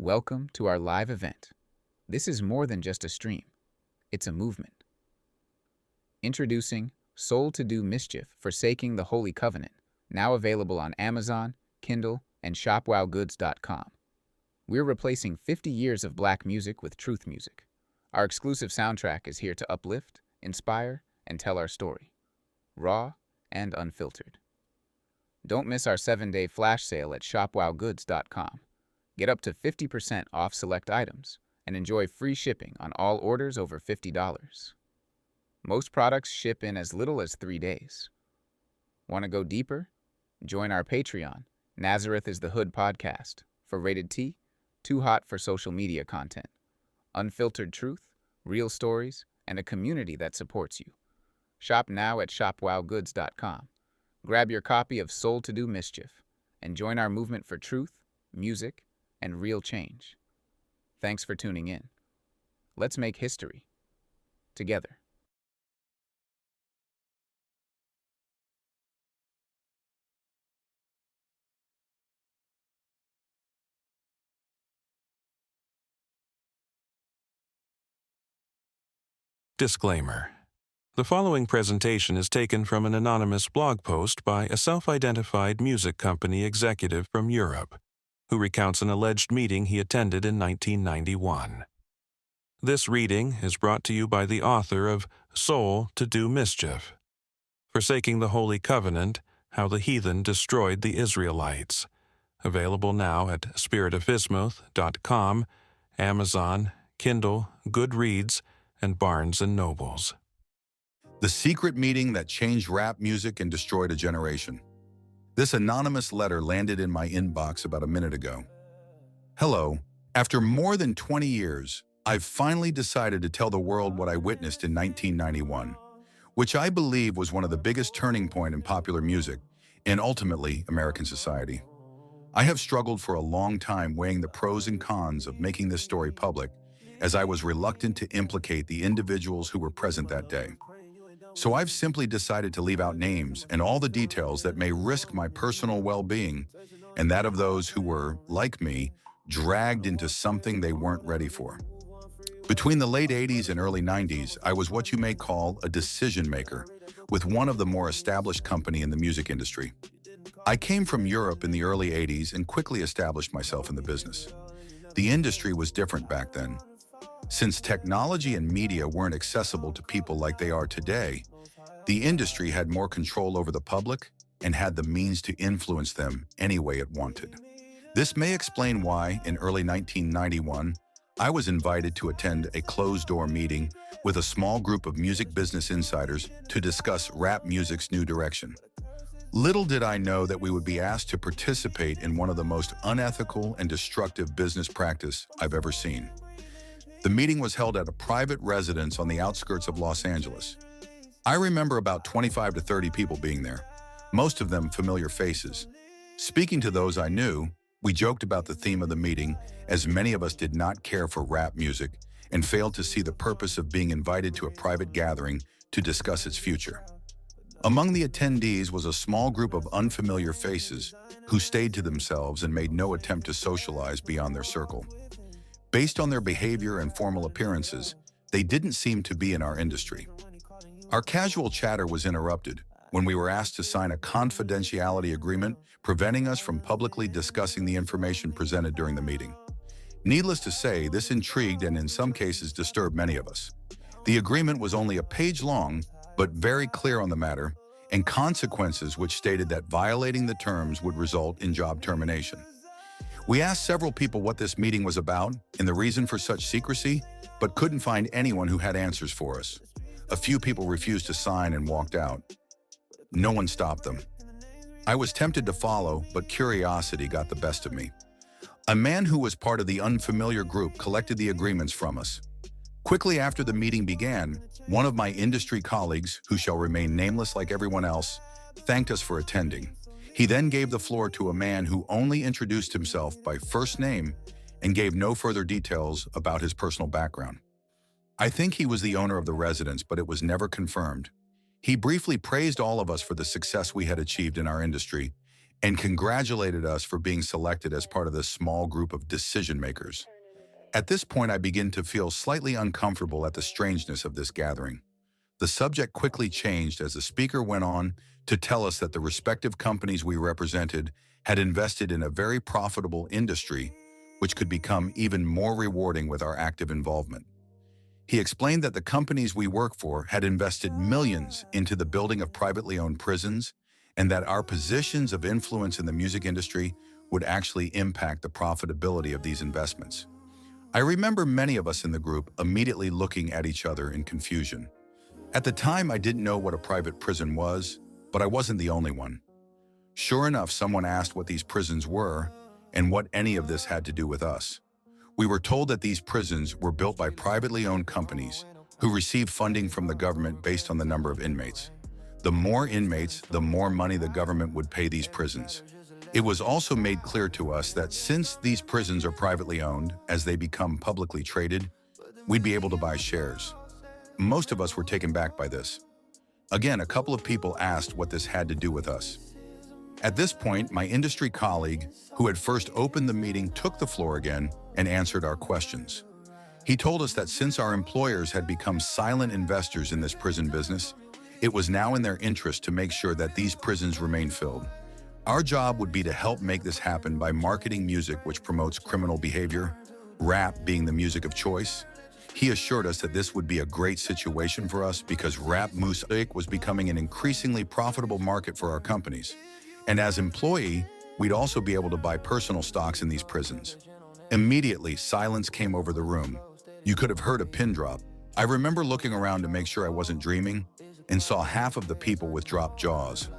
Welcome to our live event. This is more than just a stream, it's a movement. Introducing To Do Mischief, Forsaking the Holy Covenant, now available on Amazon, Kindle, and shopwowgoods.com. We're replacing 50 years of black music with truth music. Our exclusive soundtrack is here to uplift, inspire, and tell our story, raw and unfiltered. Don't miss our 7-day flash sale at shopwowgoods.com. Get up to 50% off select items and enjoy free shipping on all orders over $50. Most products ship in as little as 3 days. Want to go deeper? Join our Patreon, Nazareth is the Hood podcast, for rated T, too hot for social media content, unfiltered truth, real stories, and a community that supports you. Shop now at shopwowgoods.com. Grab your copy of To Do Mischief and join our movement for truth, music, and real change. Thanks for tuning in. Let's make history together. Disclaimer. The following presentation is taken from an anonymous blog post by a self-identified music company executive from Europe, who recounts an alleged meeting he attended in 1991. This reading is brought to you by the author of To Do Mischief, Forsaking the Holy Covenant, How the Heathen Destroyed the Israelites, available now at spiritofhismouthDOTcom, Amazon, Kindle, Goodreads, and Barnes & Nobles. The secret meeting that changed rap music and destroyed a generation. This anonymous letter landed in my inbox about a minute ago. Hello. After more than 20 years, I've finally decided to tell the world what I witnessed in 1991, which I believe was one of the biggest turning points in popular music and ultimately American society. I have struggled for a long time weighing the pros and cons of making this story public, as I was reluctant to implicate the individuals who were present that day. So I've simply decided to leave out names and all the details that may risk my personal well-being and that of those who were, like me, dragged into something they weren't ready for. Between the late 80s and early 90s, I was what you may call a decision maker with one of the more established companies in the music industry. I came from Europe in the early 80s and quickly established myself in the business. The industry was different back then. Since technology and media weren't accessible to people like they are today, the industry had more control over the public and had the means to influence them any way it wanted. This may explain why, in early 1991, I was invited to attend a closed-door meeting with a small group of music business insiders to discuss rap music's new direction. Little did I know that we would be asked to participate in one of the most unethical and destructive business practice I've ever seen. The meeting was held at a private residence on the outskirts of Los Angeles. I remember about 25 to 30 people being there, most of them familiar faces. Speaking to those I knew, we joked about the theme of the meeting, as many of us did not care for rap music and failed to see the purpose of being invited to a private gathering to discuss its future. Among the attendees was a small group of unfamiliar faces who stayed to themselves and made no attempt to socialize beyond their circle. Based on their behavior and formal appearances, they didn't seem to be in our industry. Our casual chatter was interrupted when we were asked to sign a confidentiality agreement preventing us from publicly discussing the information presented during the meeting. Needless to say, this intrigued and in some cases disturbed many of us. The agreement was only a page long, but very clear on the matter, and consequences which stated that violating the terms would result in job termination. We asked several people what this meeting was about and the reason for such secrecy, but couldn't find anyone who had answers for us. A few people refused to sign and walked out. No one stopped them. I was tempted to follow, but curiosity got the best of me. A man who was part of the unfamiliar group collected the agreements from us. Quickly after the meeting began, one of my industry colleagues, who shall remain nameless like everyone else, thanked us for attending. He then gave the floor to a man who only introduced himself by first name and gave no further details about his personal background. I think he was the owner of the residence, but it was never confirmed. He briefly praised all of us for the success we had achieved in our industry and congratulated us for being selected as part of this small group of decision makers. At this point, I begin to feel slightly uncomfortable at the strangeness of this gathering. The subject quickly changed as the speaker went on to tell us that the respective companies we represented had invested in a very profitable industry, which could become even more rewarding with our active involvement. He explained that the companies we work for had invested millions into the building of privately owned prisons, and that our positions of influence in the music industry would actually impact the profitability of these investments. I remember many of us in the group immediately looking at each other in confusion. At the time, I didn't know what a private prison was, but I wasn't the only one. Sure enough, someone asked what these prisons were and what any of this had to do with us. We were told that these prisons were built by privately owned companies who receive funding from the government based on the number of inmates. The more inmates, the more money the government would pay these prisons. It was also made clear to us that since these prisons are privately owned, as they become publicly traded, we'd be able to buy shares. Most of us were taken back by this. Again, a couple of people asked what this had to do with us. At this point, my industry colleague, who had first opened the meeting, took the floor again and answered our questions. He told us that since our employers had become silent investors in this prison business, it was now in their interest to make sure that these prisons remain filled. Our job would be to help make this happen by marketing music which promotes criminal behavior, rap being the music of choice. He assured us that this would be a great situation for us because rap music was becoming an increasingly profitable market for our companies. And as employee, we'd also be able to buy personal stocks in these prisons. Immediately, silence came over the room. You could have heard a pin drop. I remember looking around to make sure I wasn't dreaming and saw half of the people with dropped jaws.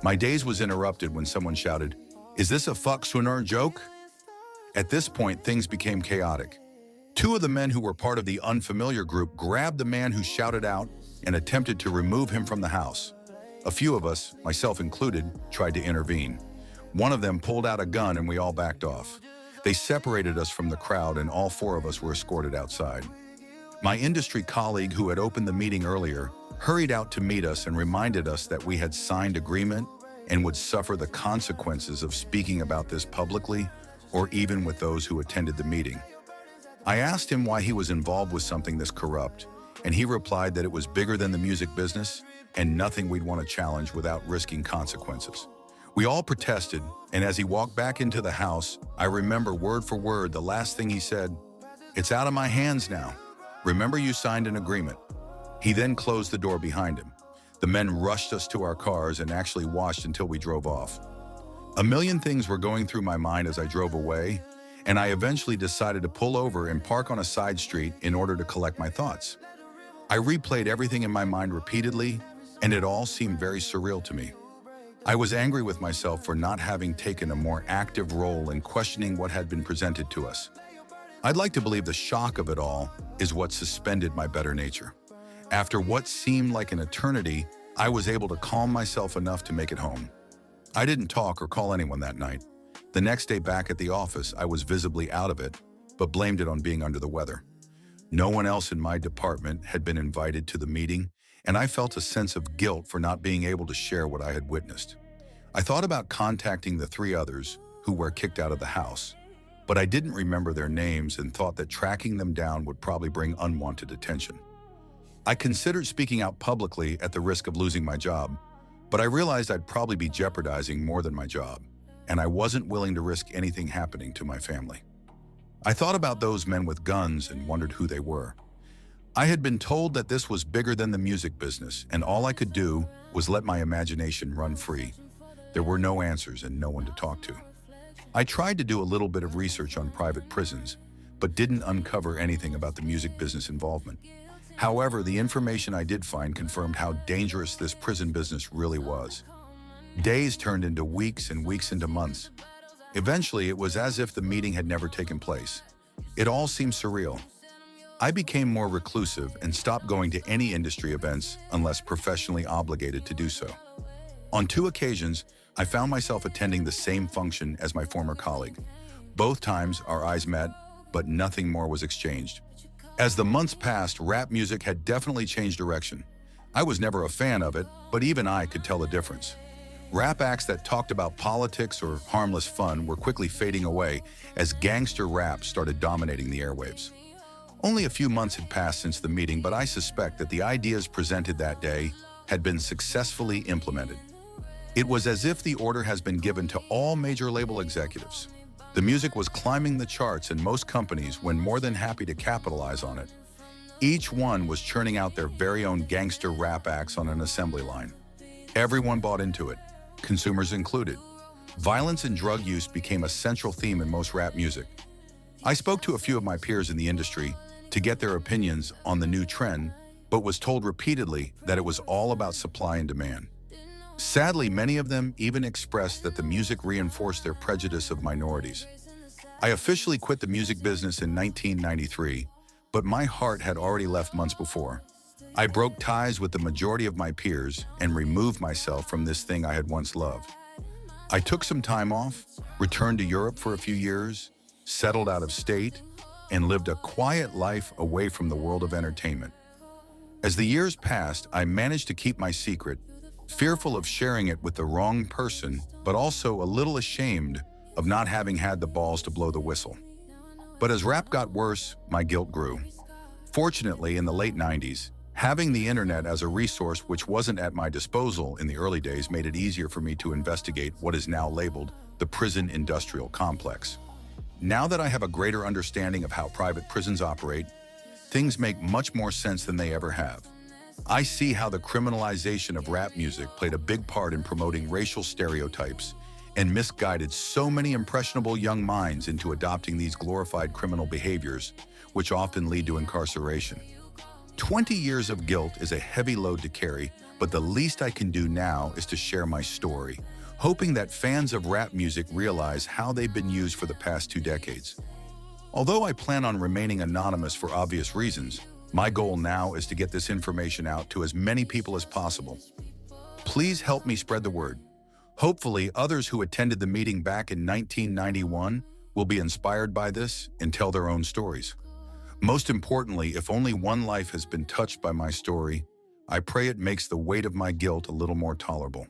My daze was interrupted when someone shouted, "Is this a fuck sooner joke?" At this point, things became chaotic. Two of the men who were part of the unfamiliar group grabbed the man who shouted out and attempted to remove him from the house. A few of us, myself included, tried to intervene. One of them pulled out a gun and we all backed off. They separated us from the crowd and all four of us were escorted outside. My industry colleague who had opened the meeting earlier hurried out to meet us and reminded us that we had signed agreement and would suffer the consequences of speaking about this publicly or even with those who attended the meeting. I asked him why he was involved with something this corrupt, and he replied that it was bigger than the music business and nothing we'd want to challenge without risking consequences. We all protested, and as he walked back into the house, I remember word for word the last thing he said, "It's out of my hands now. Remember, you signed an agreement." He then closed the door behind him. The men rushed us to our cars and actually watched until we drove off. A million things were going through my mind as I drove away, and I eventually decided to pull over and park on a side street in order to collect my thoughts. I replayed everything in my mind repeatedly, and it all seemed very surreal to me. I was angry with myself for not having taken a more active role in questioning what had been presented to us. I'd like to believe the shock of it all is what suspended my better nature. After what seemed like an eternity, I was able to calm myself enough to make it home. I didn't talk or call anyone that night. The next day back at the office, I was visibly out of it, but blamed it on being under the weather. No one else in my department had been invited to the meeting, and I felt a sense of guilt for not being able to share what I had witnessed. I thought about contacting the three others who were kicked out of the house, but I didn't remember their names and thought that tracking them down would probably bring unwanted attention. I considered speaking out publicly at the risk of losing my job, but I realized I'd probably be jeopardizing more than my job, and I wasn't willing to risk anything happening to my family. I thought about those men with guns and wondered who they were. I had been told that this was bigger than the music business, and all I could do was let my imagination run free. There were no answers and no one to talk to. I tried to do a little bit of research on private prisons, but didn't uncover anything about the music business involvement. However, the information I did find confirmed how dangerous this prison business really was. Days turned into weeks and weeks into months. Eventually, it was as if the meeting had never taken place. It all seemed surreal. I became more reclusive and stopped going to any industry events unless professionally obligated to do so. On 2 occasions, I found myself attending the same function as my former colleague. Both times, our eyes met, but nothing more was exchanged. As the months passed, rap music had definitely changed direction. I was never a fan of it, but even I could tell the difference. Rap acts that talked about politics or harmless fun were quickly fading away as gangster rap started dominating the airwaves. Only a few months had passed since the meeting, but I suspect that the ideas presented that day had been successfully implemented. It was as if the order has been given to all major label executives. The music was climbing the charts, and most companies were more than happy to capitalize on it. Each one was churning out their very own gangster rap acts on an assembly line. Everyone bought into it, consumers included. Violence and drug use became a central theme in most rap music. I spoke to a few of my peers in the industry to get their opinions on the new trend, but was told repeatedly that it was all about supply and demand. Sadly, many of them even expressed that the music reinforced their prejudice of minorities. I officially quit the music business in 1993, but my heart had already left months before. I broke ties with the majority of my peers and removed myself from this thing I had once loved. I took some time off, returned to Europe for a few years, settled out of state, and lived a quiet life away from the world of entertainment. As the years passed, I managed to keep my secret, fearful of sharing it with the wrong person, but also a little ashamed of not having had the balls to blow the whistle. But as rap got worse, my guilt grew. Fortunately, in the late 90s, having the internet as a resource which wasn't at my disposal in the early days made it easier for me to investigate what is now labeled the prison industrial complex. Now that I have a greater understanding of how private prisons operate, things make much more sense than they ever have. I see how the criminalization of rap music played a big part in promoting racial stereotypes and misguided so many impressionable young minds into adopting these glorified criminal behaviors, which often lead to incarceration. 20 years of guilt is a heavy load to carry, but the least I can do now is to share my story, hoping that fans of rap music realize how they've been used for the past 2 decades. Although I plan on remaining anonymous for obvious reasons, my goal now is to get this information out to as many people as possible. Please help me spread the word. Hopefully, others who attended the meeting back in 1991 will be inspired by this and tell their own stories. Most importantly, if only one life has been touched by my story, I pray it makes the weight of my guilt a little more tolerable.